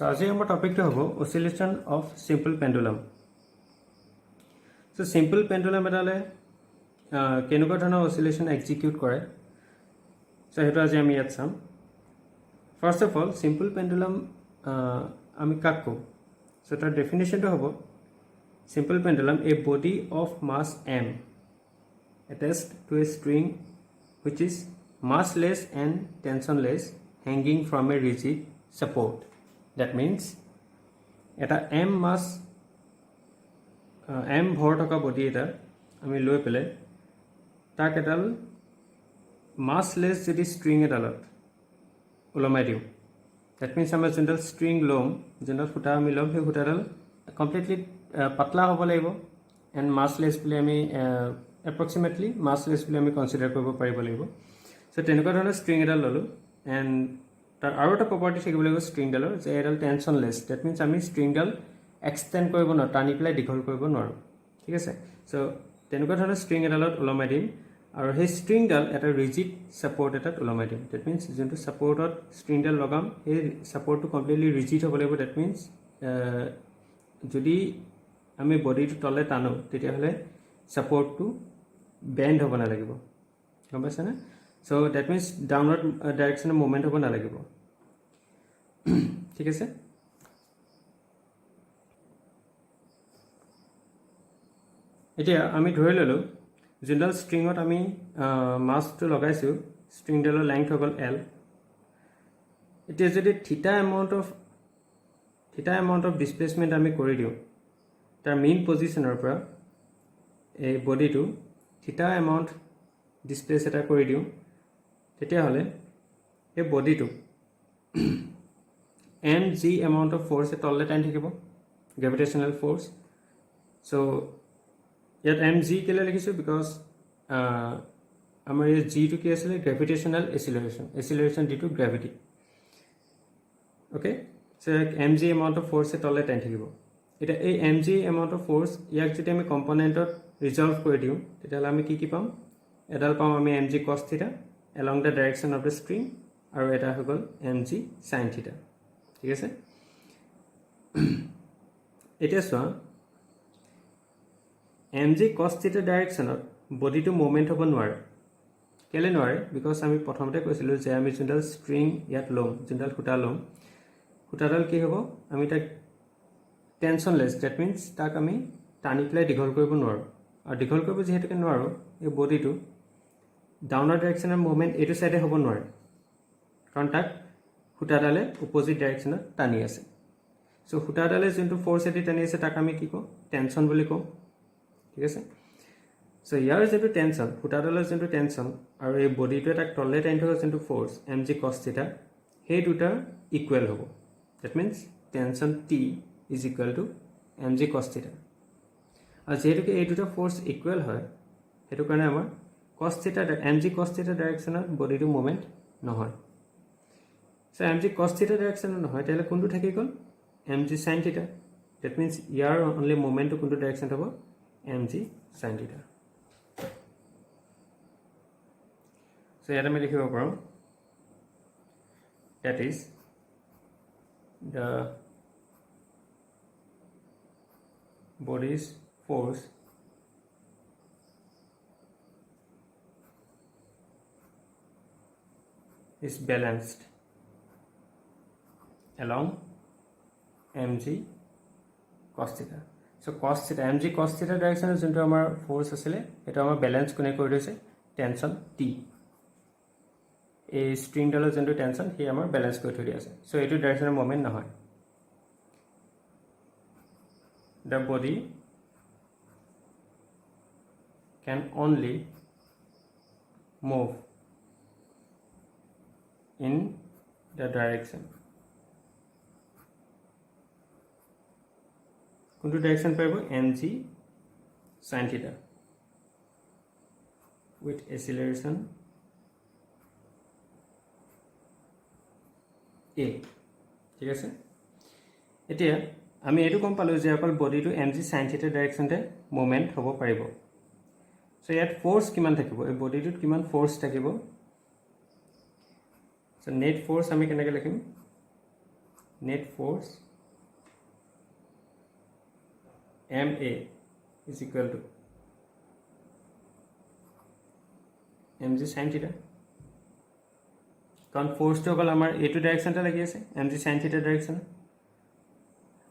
So আজি আমাৰ টপিকটো হ'ব oscillation of simple pendulum. So simple pendulum এটালে কেনেকুৱা ধৰণৰ অসিলেশন এক্সিকিউট কৰে সো হেতু আজি আমি ইয়াত চাম। First of all simple pendulum আমি কাক কওঁ? সো তাৰ ডেফিনেশনটো হ'ব simple pendulum a body of mass m attached to a string which is massless and tensionless hanging from a rigid support. That means এটা m mass m ভৰ থকা body এটা আমি লৈ পেলে তাক এডাল massless যদি string এডালত ওলমাই দিওঁ। That means আমাৰ যোনডাল string ল'ম, যোনডাল ফুটা আমি ল'ম, সেই ফুটাডাল completely পাতলা হ'ব লাগিব এণ্ড মাছলেছ বুলি আমি এপ্ৰক্সিমেটলি মাছলেছ বুলি আমি কনচিডাৰ কৰিব পাৰিব লাগিব। চ' তেনেকুৱা ধৰণৰ ষ্ট্ৰিং এডাল ল'লোঁ এণ্ড তাৰ আৰু এটা প্ৰপাৰ্টি থাকিব লাগিব ষ্ট্ৰিংডালৰ যে এডাল টেনশ্যনলেছ। ডেট মিনছ আমি ষ্ট্ৰিংডাল এক্সটেণ্ড কৰিব নোৱাৰোঁ, টানি পেলাই দীঘল কৰিব নোৱাৰোঁ, ঠিক আছে। চ' তেনেকুৱা ধৰণৰ ষ্ট্ৰিং এডালত ওলমাই দিম আৰু সেই ষ্ট্ৰিংডাল এটা ৰিজিড ছাপৰ্ট এটাত ওলমাই দিম। ডেট মিনছ যোনটো ছাপৰ্টত ষ্ট্ৰিংডাল লগাম সেই ছাপৰ্টটো কমপ্লিটলি ৰিজিড হ'ব লাগিব। ডেট মিনছ যদি আমি বডিটো তলে টানো তেতিয়াহ'লে ছাপৰ্টটো বেণ্ড হ'ব নালাগিব, গম পাইছেনে? চ' ডেট মিনছ ডাউনৱাৰ্ড ডাইৰেকশ্যনত মুভমেণ্ট হ'ব নালাগিব, ঠিক আছে। এতিয়া আমি ধৰি ল'লোঁ যোনডাল ষ্ট্ৰিঙত আমি মাছটো লগাইছোঁ ষ্ট্ৰিংডালৰ লেংথ হৈ গ'ল L। এতিয়া যদি থিটা এমাউণ্ট অফ ডিছপ্লেচমেণ্ট আমি কৰি দিওঁ তাৰ মেইন পজিশ্যনৰ পৰা এই বডিটো থিটা এমাউণ্ট ডিছপ্লেচ এটা কৰি দিওঁ, তেতিয়াহ'লে এই বডিটো M G amount of force তললৈ টানি থাকিব, গ্ৰেভিটেশ্যনেল ফ'ৰ্চ। চ' ইয়াত এম জি কেলৈ লিখিছোঁ? বিকজ আমাৰ এই জিটো কি আছিলে? Gravitational acceleration due to gravity. Okay, so' M G amount of ফ'ৰ্চে তললৈ টানি থাকিব। এতিয়া এই M G amount of force ইয়াক যদি আমি কম্পনেণ্টত ৰিজল্ভ কৰি দিওঁ তেতিয়াহ'লে আমি কি পাম? এডাল পাম আমি এম জি কছ থিটা along the direction of the string আৰু এটা হৈ গ'ল এম জি চাইন থিটা, ঠিক আছে। এতিয়া চোৱা এম জি কছ থিটা ডাইৰেকশ্যনত বডিটো মুভমেণ্ট হ'ব নোৱাৰে। কেলৈ নোৱাৰে? বিকজ আমি প্ৰথমতে কৈছিলোঁ যে আমি যোনডাল ষ্ট্ৰিং ইয়াত ল'ম, যোনডাল সূতা ল'ম, সূতাডাল কি হ'ব? আমি তাক টেনশ্যনলেছ, ডেট মিনছ তাক আমি টানি পেলাই দীঘল কৰিব নোৱাৰোঁ। আৰু দীঘল কৰিব যিহেতুকে নোৱাৰোঁ, এই বডিটো ডাউনৱাৰ্ড ডাইৰেকশ্যনৰ মুভমেণ্ট এইটো ছাইডে হ'ব নোৱাৰে, কাৰণ তাক সূতাডালে অপজিট ডাইৰেকশ্যনত টানি আছে। চ' সূতাডালে যোনটো ফ'ৰ্চেদি টানি আছে তাক আমি কি কওঁ? টেনশ্যন বুলি কওঁ, ঠিক আছে। চ' ইয়াৰ যোনটো টেনশ্যন, সূতাডালৰ যোনটো টেনশ্যন আৰু এই বডিটোৱে তাক তললৈ টানি থকা যোনটো ফ'ৰ্চ এম জি কছ থিটা, সেই দুটা ইকুৱেল হ'ব। That means tension T is equal to M G cos theta. আৰু যিহেতুকে এই দুটা ফ'ৰ্চ ইকুৱেল হয়, সেইটো কাৰণে আমাৰ কছ থিটা এম জি কছ থিটা ডাইৰেকশ্যনত বডিটো মুভমেণ্ট নহয়। চ' এম জি কছ থিটা ডাইৰেকশ্যনত নহয়, তেতিয়াহ'লে কোনটো থাকি গ'ল? এম জি চাইন থিটা। ডেট মিনছ ইয়াৰ অনলি মুভমেণ্টটো কোনটো ডাইৰেকশ্যনত হ'ব? এম জি চাইন থিটা। চ' ইয়াত আমি লিখিব পাৰোঁ that is the body's force is balanced along mg cos theta. So cos theta mg cos theta ডাইৰেকশ্যনত যোনটো আমাৰ ফ'ৰ্চ আছিলে সেইটো আমাৰ বেলেঞ্চ কোনে কৰি দিছে? Tension T. এই ষ্ট্ৰিংডালৰ যোনটো টেনশ্যন সেই আমাৰ বেলেঞ্চ কৰি থৈ দিয়া আছে। চ' এইটো ডাইৰেকশ্যনৰ মুভমেণ্ট নহয়। The body can only move in the direction. কোনটো ডাইৰেকশ্যন পাৰিব? এম জি চাইন থিটা উইথ এচিলেৰেশ্যন এ, ঠিক আছে। এতিয়া আমি এইটো গম পালোঁ যে অকল বডিটো এম জি চাইন থিটা ডাইৰেকশ্যনতে মুভমেণ্ট হ'ব পাৰিব। চ' ইয়াত ফ'ৰ্চ কিমান থাকিব? এই বডিটোত কিমান ফ'ৰ্চ থাকিব? চ' নেট ফ'ৰ্চ আমি কেনেকৈ লিখিম? net force MA is equal to mg sin theta, কাৰণ ফ'ৰ্চটো অকল আমাৰ এইটো ডাইৰেকশ্যনতে লাগি আছে mg sin theta ডাইৰেকশ্যন,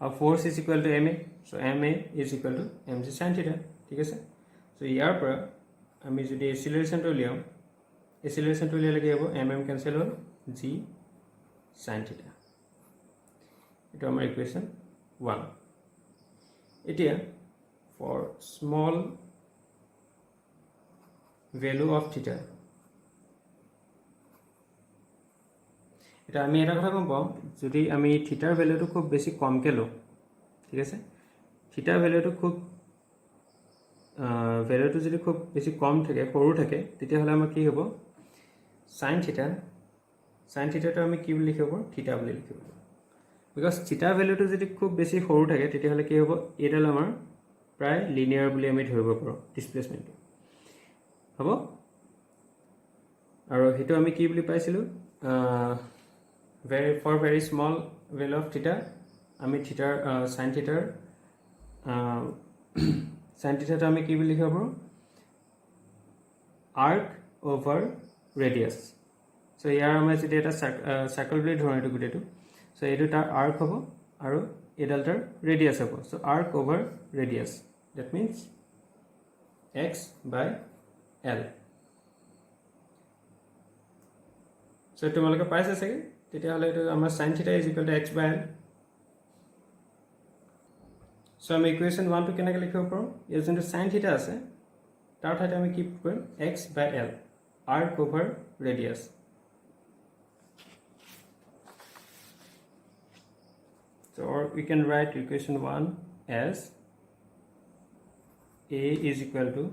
আৰু force is equal two MA, so' MA is equal two mg sin theta, ঠিক আছে। চ' ইয়াৰ পৰা আমি যদি এচিলাৰেশ্যনটো উলিয়াওঁ, এচিলাৰেশ্যনটো উলিয়ালে কি হ'ব, কেঞ্চেল হ'ল, g sin theta, এইটো আমাৰ ইকুৱেশ্যন 1। এতিয়া ফৰ স্মল ভেলু অফ থিটা, এটা আমি এটা কথা গম পাওঁ, যদি আমি থিটাৰ ভেলুটো খুব বেছি কমকৈ লওঁ, ঠিক আছে, থিটাৰ ভেলুটো যদি খুব বেছি কম থাকে, সৰু থাকে, তেতিয়াহ'লে আমাৰ কি হ'ব, সাইন থিটাটো আমি কি বুলি লিখিব পাৰোঁ, থিটা বুলি লিখিব পাৰোঁ। বিকজ থিটাৰ ভেলুটো যদি খুব বেছি সৰু থাকে, তেতিয়াহ'লে কি হ'ব, এইডাল আমাৰ প্ৰায় লিনিয়াৰ বুলি আমি ধৰিব পাৰোঁ ডিছপ্লেচমেণ্টটো, হ'ব। আৰু সেইটো আমি কি বুলি পাইছিলোঁ, for very small value of theta, আমি থিটাৰ সাইন থিটাটো আমি কি বুলি লিখিব পাৰোঁ, আৰ্ক অভাৰ ৰেডিয়াছ। চ' ইয়াৰ আমাৰ যদি এটা চাৰ্কল বুলি ধৰোঁ এইটো গোটেইটো, চ' এইটো তাৰ আৰ্ক হ'ব আৰু এইডাল তাৰ ৰেডিয়াছ হ'ব। So' arc over radius, that means x/l। So' তোমালোকে পাইছে চাগে, তেতিয়াহ'লে এইটো আমাৰ sine theta is equal two x/l। চ' আমি ইকুৱেশ্যন 1টো কেনেকৈ লিখিব পাৰোঁ, ইয়াৰ যোনটো সাইন থিটা আছে তাৰ ঠাইতে আমি কি কৰিম, x/l, arc over radius. So or we can write equation 1 as a is equal to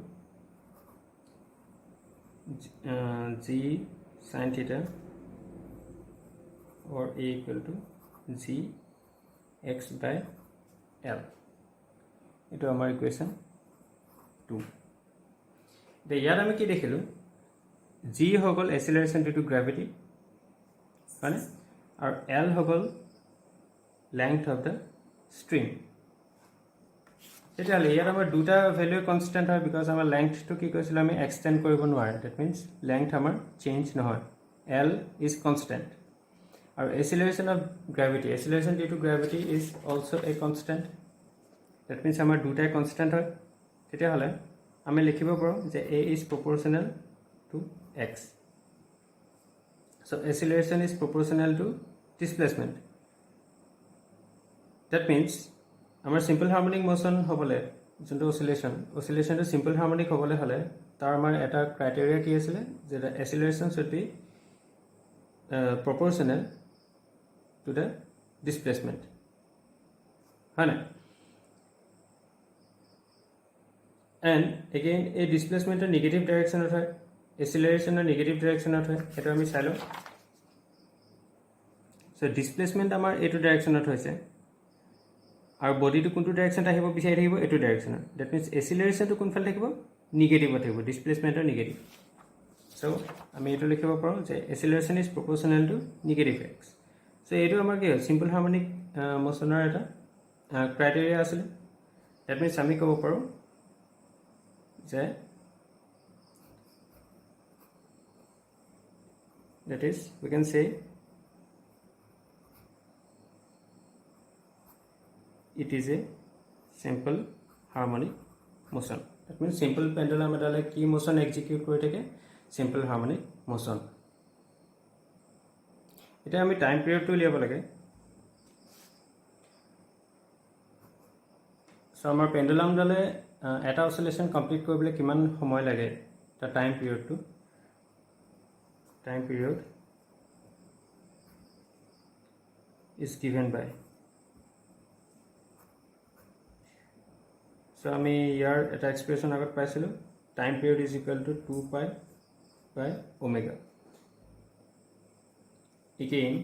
g sin theta or a equal to g x/l, এইটো আমাৰ ইকুৱেশ্যন 2। এতিয়া ইয়াত আমি কি দেখিলোঁ, g হৈ গ'ল এচিলাৰেশ্যন ডিউ টু গ্ৰেভিটি, হয়নে, আৰু l হৈ গ'ল length of the string। তেতিয়াহ'লে ইয়াত আমাৰ দুটা ভেলু কনষ্টেণ্ট হয়, বিকজ আমাৰ লেংথটো কি কৈছিলোঁ আমি এক্সটেণ্ড কৰিব নোৱাৰে, ডেট মিনছ লেংথ আমাৰ চেঞ্জ নহয়, এল ইজ কনষ্টেণ্ট। আৰু acceleration of gravity, acceleration due to gravity is also' a constant, that means আমাৰ দুটাই কনষ্টেণ্ট হয়। তেতিয়াহ'লে আমি লিখিব পাৰোঁ যে a is proportional to x. So' acceleration is proportional to displacement. That means আমাৰ চিম্পল হাৰ্মনিক মোশ্যন হ'বলৈ, যোনটো অচিলেশ্যনটো চিম্পল হাৰ্মনিক হ'বলৈ হ'লে তাৰ আমাৰ এটা ক্ৰাইটেৰিয়া কি আছিলে, যে acceleration should be proportional to the displacement, হয় নাই। এণ্ড এগেইন এই ডিছপ্লেচমেণ্টৰ নিগেটিভ ডাইৰেকশ্যনত হয়, এচিলাৰেশ্যনৰ নিগেটিভ ডাইৰেকশ্যনত হয়, সেইটো আমি চাই লওঁ। চ' ডিছপ্লেচমেণ্ট আমাৰ এইটো ডাইৰেকশ্যনত হৈছে, আৰু বডিটো কোনটো ডাইৰেকশ্যনত আহিব বিচাৰি থাকিব, এইটো ডাইৰেকশ্যনত, ডেট মিনছ এচিলাৰেশ্যনটো কোনফালে থাকিব, নিগেটিভত থাকিব, ডিছপ্লেচমেণ্টৰ নিগেটিভ। চ' আমি এইটো লিখিব পাৰোঁ যে এচিলাৰেশ্যন is proportional two negative x. চ' এইটো আমাৰ কি হয়, চিম্পল হাৰ্মনিক মোশ্যনৰ এটা ক্ৰাইটেৰিয়া আছিলে। ডেট মিনছ আমি ক'ব পাৰোঁ যে ডেট ইজ উই কেন চে it is a simple harmonic motion. That means simple pendulum এটালে কি মোশন এক্সিকিউট কৰি থাকে, সিম্পল হাৰ্মনিক মোশন। এটা আমি টাইম পিৰিয়ডটো উলিয়াব লাগে। সো আমাৰ পেণ্ডুলামডালে এটা অসিলেশ্যন কমপ্লিট কৰিবলৈ কিমান সময় লাগে, তাৰ টাইম পিৰিয়ডটো, time period is given by, so আমি ইয়াৰ এটা এক্সপ্ৰেছন আগত পাইছিলোঁ, time period is equal to 2π by omega. Again,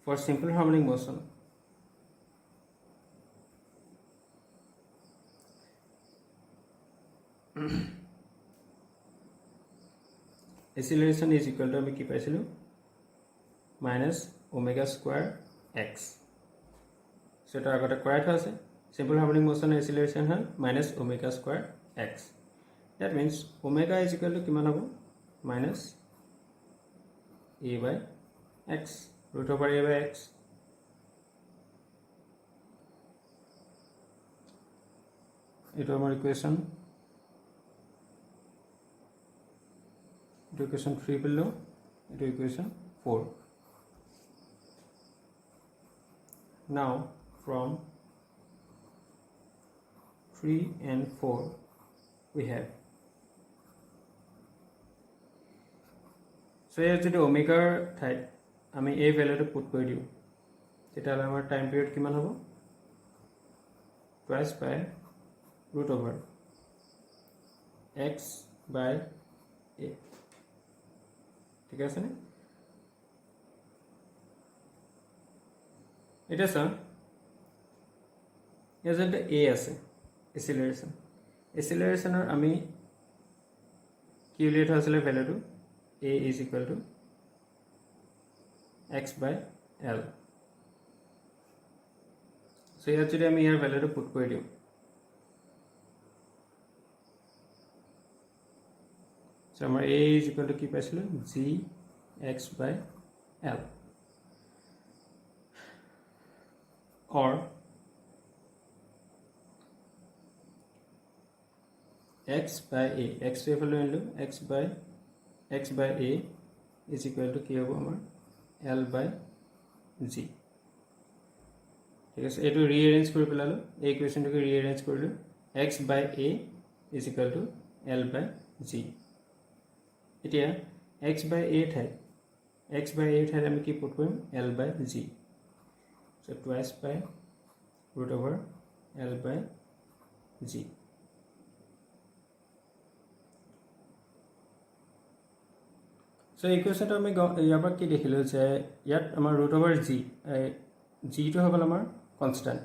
for simple harmonic motion, acceleration is equal to আমি কি পাইছিলোঁ, minus omega square x. So এটা আগতে কৰাই থোৱা আছে simple harmonic motion acceleration হয় minus omega square x. That means omega is equal to কিমান হ'ব minus a by x root over a by x. It is our equation. Equation 3 below, equation 4. Now from 3 and 4 we have. So here যদি omega ঠাইত আমি এই ভ্যালুটো put কৰি দিওঁ তেতিয়াহ'লে আমাৰ টাইম পিৰিয়ড কিমান হ'ব twice by root over x by a. ঠিক আছে নে এটা সা এজেন্ট a আছে এক্সিলাৰেশনৰ আমি কি উলিয়াই থৈছিলে ভ্যালুটো a is equal to x by l. So ইয়াত যদি আমি ইয়াৰ ভ্যালুটো পুট কৰি দিওঁ so আমাৰ a is equal to কি পাইছিলো g x by l or x by a x to এফালে আনিলো x by a is equal to কি হ'ব আমাৰ l by g. ঠিক আছে এটো ৰিএৰেঞ্জ কৰি পেলালো এই ইকুৱেচনটোকে ৰিএৰেঞ্জ কৰিলো x by a is equal to l by g. এতিয়া x by a ঠাইত আমি কি পুট কৰিম l by g. So twice by root over l by g. So equation to আমি ইয়াৰ পৰা কি দেখিলো যে ইয়াত আমাৰ root over g to হ'ব আমাৰ constant.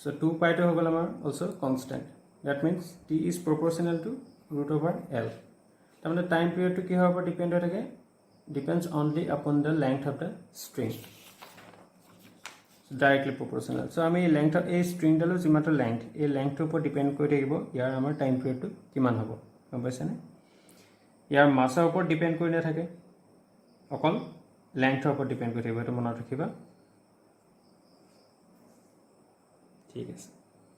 So 2 pi to হ'ব আমাৰ also constant. That means t is proportional to root over l. তাৰমানে টাইম পিৰিয়ডটো কি হ'ব ডিপেন্ড হৈ থাকে depends only upon the length of the string. So directly proportional. So আমি length of a string ডালৰ যিমানটো length এই length ওপৰত ডিপেন্ড কৰি থাকিব ইয়াৰ আমাৰ টাইম পিৰিয়ডটো কিমান হ'ব গম পাইছানে ইয়াৰ মাছৰ ওপৰত ডিপেন্ড কৰি নাথাকে অকল লেংথৰ ওপৰত ডিপেন্ড কৰি থাকিব এটা মনত ৰাখিবা ঠিক আছে